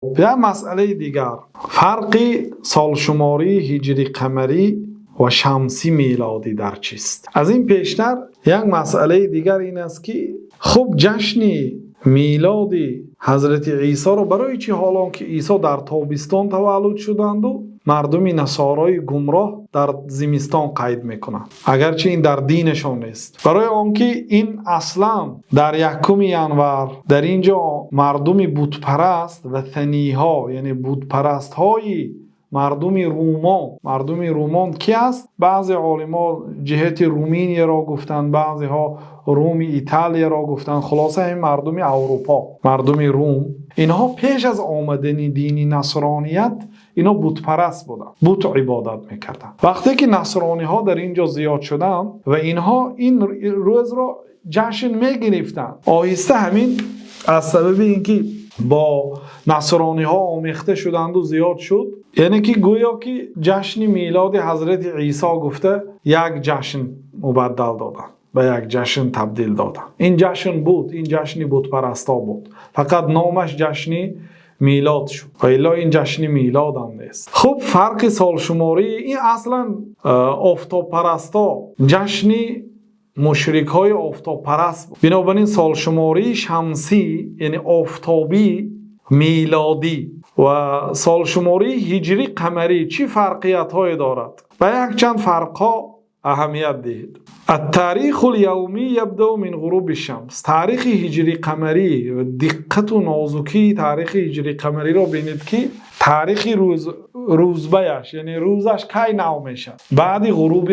یا مسئله دیگر، فرق سالشماری هجری قمری و شمسی میلادی در چیست؟ از این پیشتر یک مسئله دیگر این است که خب جشن میلاد حضرت عیسی رو برای چی حالان که عیسی در تابستان تولد شدند و مردم نصارای گمراه در زمستان قید میکنند، اگرچه این در دینشان نیست؟ برای آنکه این اصلا در یکم ینور در اینجا مردم بت پرست و ثنی ها، یعنی بت پرست های مردم رومان کی است؟ بعضی علما جهت رومینی را گفتند، بعضی ها روم ایتالیا را گفتند، خلاصه این مردم اروپا، مردم روم، اینها پیش از آمدن دین نصرانیت اینا بت پرست بودن، بت عبادت میکردن. وقتی که نصرانی ها در اینجا زیاد شدن و اینها این روز را جشن میگرفتن، آهسته همین از سبب اینکه با نصرانی ها آمیخته شدند و زیاد شد، یعنی که گویا که جشن میلاد حضرت عیسی گفته یک جشن مبدل دادن، به یک جشن تبدیل دادن. این جشن بود، این جشن بت پرستا بود، فقط نامش جشن میلاد شد و الا این جشن میلاد هم نیست. خب فرق سال شماری این اصلا آفتاب پرستا جشن مشرک های آفتاب پرست بود. بنابراین سال شماری شمسی یعنی آفتابی میلادی و سال شماری هجری قمری چی فرقیت های دارد؟ و یک چند فرق ها اهمیت دهید. التاریخ الیومی یبدأ من غروب الشمس. تاریخ هجری قمری و دقت و نازکی تاریخ هجری قمری رو بینید که تاریخ روزبهش یعنی روزش کی نو میشه؟ بعد غروب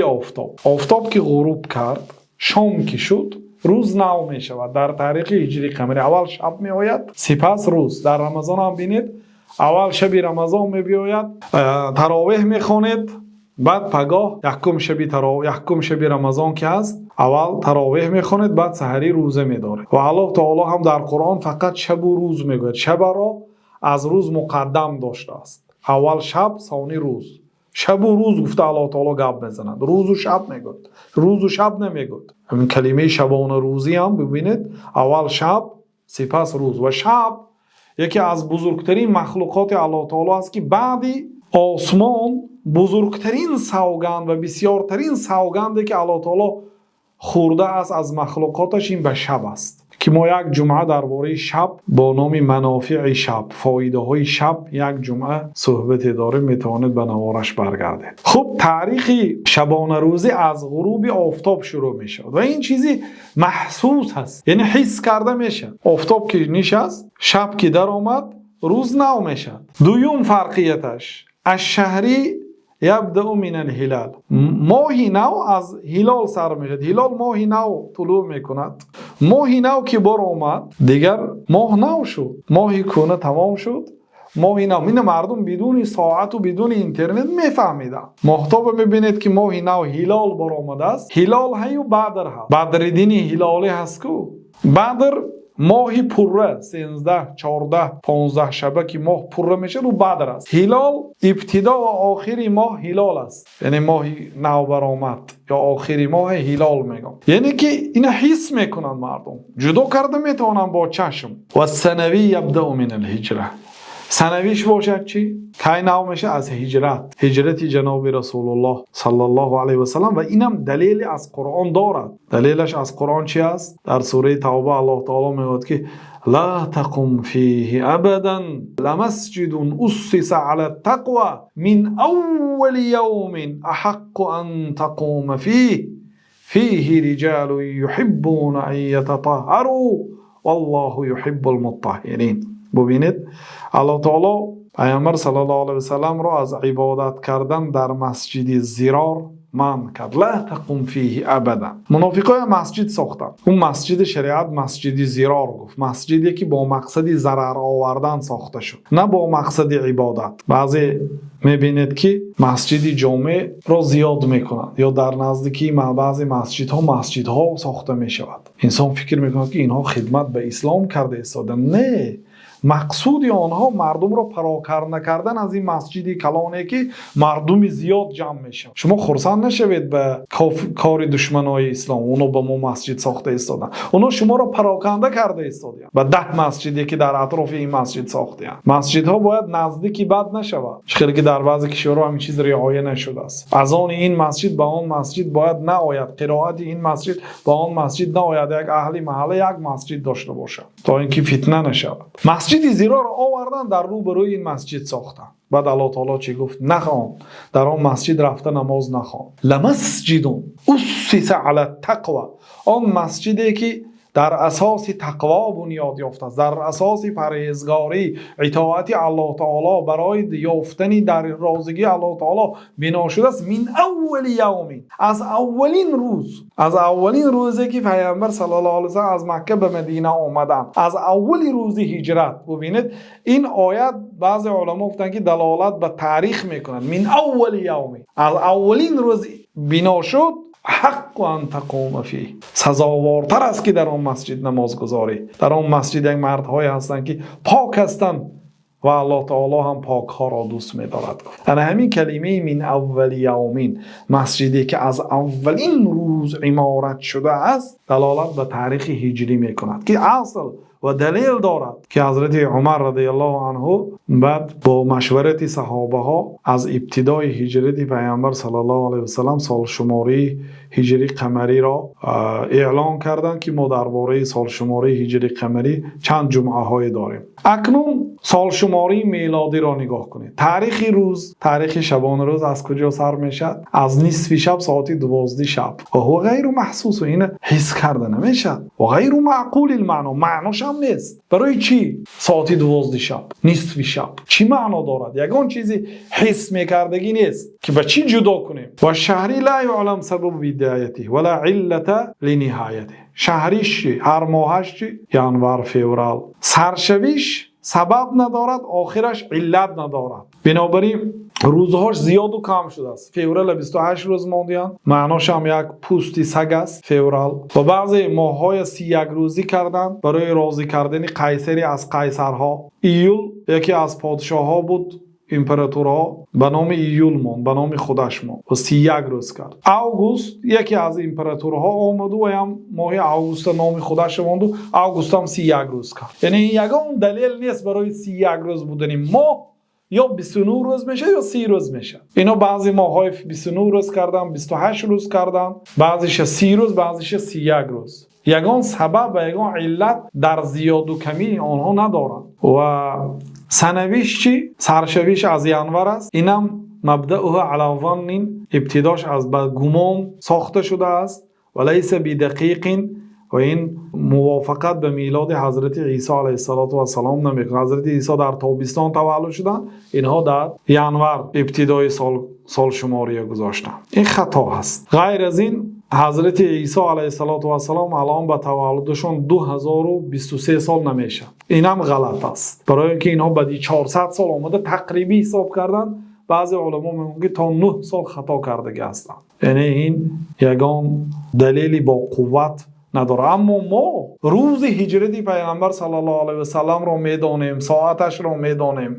آفتاب که غروب کرد، شام که شد، روز نو میشه و در تاریخ هجری قمری اول شب می آید سپس روز. در رمضان هم بینید اول شب رمضان می بیاید، تراویح می خوانید، بعد پگاه یکم شب رمضان که هست اول تراویح می خوانید، بعد سحری روزه می داره. و الله تعالی هم در قرآن فقط شب و روز می گوید، شب را از روز مقدم داشته است. اول شب ثانی روز، شب و روز گفته الله تعالی گپ میزند، روز و شب میگوید، روز و شب نمیگوید. همین کلمه شبانه روزی هم ببینید اول شب سپس روز. و شب یکی از بزرگترین مخلوقات الله تعالی است که بعدی آسمان بزرگترین سوگند و بسیارترین سوگندی که الله تعالی خورده است از مخلوقاتش این به شب است که ما یک جمعه درباره شب با نام منافع شب، فایده های شب، یک جمعه صحبت داره، میتواند به نوارش برگردید. خب تاریخ شبانه روزی از غروب آفتاب شروع میشه و این چیزی محسوس هست، یعنی حس کرده میشه. آفتاب که نشست، شب که در آمد، روز نو میشه. دوم فرقیتش الشهری یبدأ من الهلال. ماهی نو از هلال سر میشد. هلال ماهی نو طلوع میکند. ماهی نو که بار آمد دیگر ماه نو شد، ماهی کونه تمام شد، ماهی نو. این مردم بدون ساعت و بدون اینترنت میفهمیدن. ماهتاب میبینید که ماهی نو هلال بار آمده است. هلال هی و بدر هست، بدر دین هلالی هست کو بدر ماهی پره 13 14 15 شبه که ماه پره میشه رو بدر است. هلال ابتدا و آخری ماه هلال است، یعنی ماهی نو برآمد یا آخری ماه هلال میگم. یعنی که اینا حس میکنن مردم، جدا کرده میتونن با چشم. و سنوی یبدأ من الهجره. سنویش باشد چی؟ کی نو میشه؟ از هجرت جناب رسول الله صلی الله علیه و سلم. و اینم دلیل از قرآن دارد. دلیلش از قرآن چی است؟ در سوره توبه الله تعالی میگوید که لا تقم فیه ابدا لمسجد اسس علی التقوى من اول یوم احق ان تقوم فیه رجال یحبون ان یتطهروا والله یحب المطهرین. ببینید الله تعالی پیامبر صلی الله علیه و سلم را از عبادت کردن در مسجد زرار منع کرد. لا تقم فیه ابدا. منافقای مسجد ساختن، اون مسجد شریعت مسجد زرار گفت، مسجدی که با مقصد ضرر آوردن ساخته شد، نه با مقصد عبادت. بعضی میبینید که مسجد جامع را زیاد میکنند یا در نزدیکی بعضی مسجدها ساخته میشود. انسان فکر میکنه که اینها خدمت به اسلام کرده ایستادن. نه، مقصود آنها مردم را پراکنده کردن از این مسجد کلانه که مردم زیاد جمع میشن. شما خرسند نشوید به کار دشمنای اسلام، اونو به ما مسجد ساخته ایستادن، اونو شما را پراکنده کرده ایستادن به 10 مسجدی که در اطراف این مسجد ساختن. مسجدها باید نزدیکی بد نشود، چون که در بعضی کشورها همین چیز رعایت نشده است. اذان این مسجد به آن مسجد باید نآید، قرائت این مسجد به آن مسجد نآید، یک اهل محله یک مسجد داشته باشد تا اینکه فتنه نشود. مسجد زیرا را آوردن در روبروی این مسجد ساختن. بعد الله تعالی چی گفت؟ نخوان در آن مسجد رفته نماز نخوان. لمسجد اسس علی التقوی، آن مسجدی که در اساس تقوا بنیاد یافته است، در اساس پرهیزگاری اطاعت الله تعالی برای یافتن در رازگی الله تعالی بنا شده است. من اول یوم، از اولین روز، از اولین روزی که پیامبر صلی الله علیه و سلم از مکه به مدینه آمدن، از اولی روز هجرت. ببینید این آیت بعضی علما گفتن که دلالت به تاریخ میکنند. من اول یوم، از اولین روز بنا شد، حق ان تقوم فیه، سزاوارتر است که در آن مسجد نماز گذاری. در آن مسجد یک مردهای هستند که پاک هستند و الله تعالی هم پاک ها را دوست می‌دارد. یعنی همین کلمه من اول یومین، مسجدی که از اولین روز عمارت شده است، دلالت به تاریخ هجری میکند که اصل و دلیل دارد که حضرت عمر رضی الله عنه بعد با مشورت صحابه ها از ابتدای هجرت پیامبر صلی الله علیه و سلم سال شماری هجری قمری را اعلان کردند که ما درباره سال شماری هجری قمری چند جمعه های داریم. اکنون سال شماری میلادی را نگاه کنید. تاریخ روز، تاریخ شبانه روز از کجا سر میشد؟ از نصف شب ساعت 12 شب. و هو غیر محسوس، و این حس کرده نمیشد. و غیر معقول المعنی، معناش هم نیست. برای چی ساعت 12 شب، نصف شب؟ چی معنا دارد؟ یگان چیزی حس میکردگی نیست که به چی جدا کنیم. و شهری لا یعلم سبب بدایته ولا علت لنهایته. شهریش چی؟ هر ماهش چی؟ ینور، فوریه. سرشویش سبب ندارد، آخرش علت ندارد. بنابراین روزهاش زیاد و کم شده است. فوریه 28 روز ماندیان، معناش هم یک پوستی سگ است فوریه. و بعضی ماه‌های 31 روزی کردن برای راضی کردن قیصری از قیصرها. ایول یکی از پادشاه‌ها بود، امپراتورها، به نام ایول ماند، به نام خودش ماند و 31 روز کرد. اوگوست یکی از امپراتورها آمد و هم ماه اوگوست نام خودش ماند و اوگوست هم 31 روز کرد. یعنی یگان دلیل نیست برای 31 روز بودن ماه یا 29 روز میشه یا 30 روز میشه. اینا بعضی ماهای 29 روز کردن، 28 روز کردن، بعضیش 30 روز، بعضیش 31 روز. یگان سبب و یگان علت در زیاد و کمی آنها ندارن. و سنویش چی؟ سرشویش از ینور است. اینم مبدأه علی ظن، ابتداش از به گمان ساخته شده است. و لیس بدقیق، و این موافقت به میلاد حضرت عیسی علیه السلام نمیکنه. حضرت عیسی در تابستان تولد شدن، اینها در ینور ابتدای سال شماری گذاشتن. این خطا هست. غیر از این حضرت عیسی علیه السلام الان به تولدشون 2023 سال نمیشه. اینم غلط است، برای اینکه اینها بعد 400 سال آمده تقریبی حساب کردن. بعضی علما میگن تا 9 سال خطا کرده هستند. یعنی این یگان دلیلی با قوت نداره. اما ما روز هجرت پیامبر صلی الله علیه و سلم را میدانیم، ساعتش را میدانیم.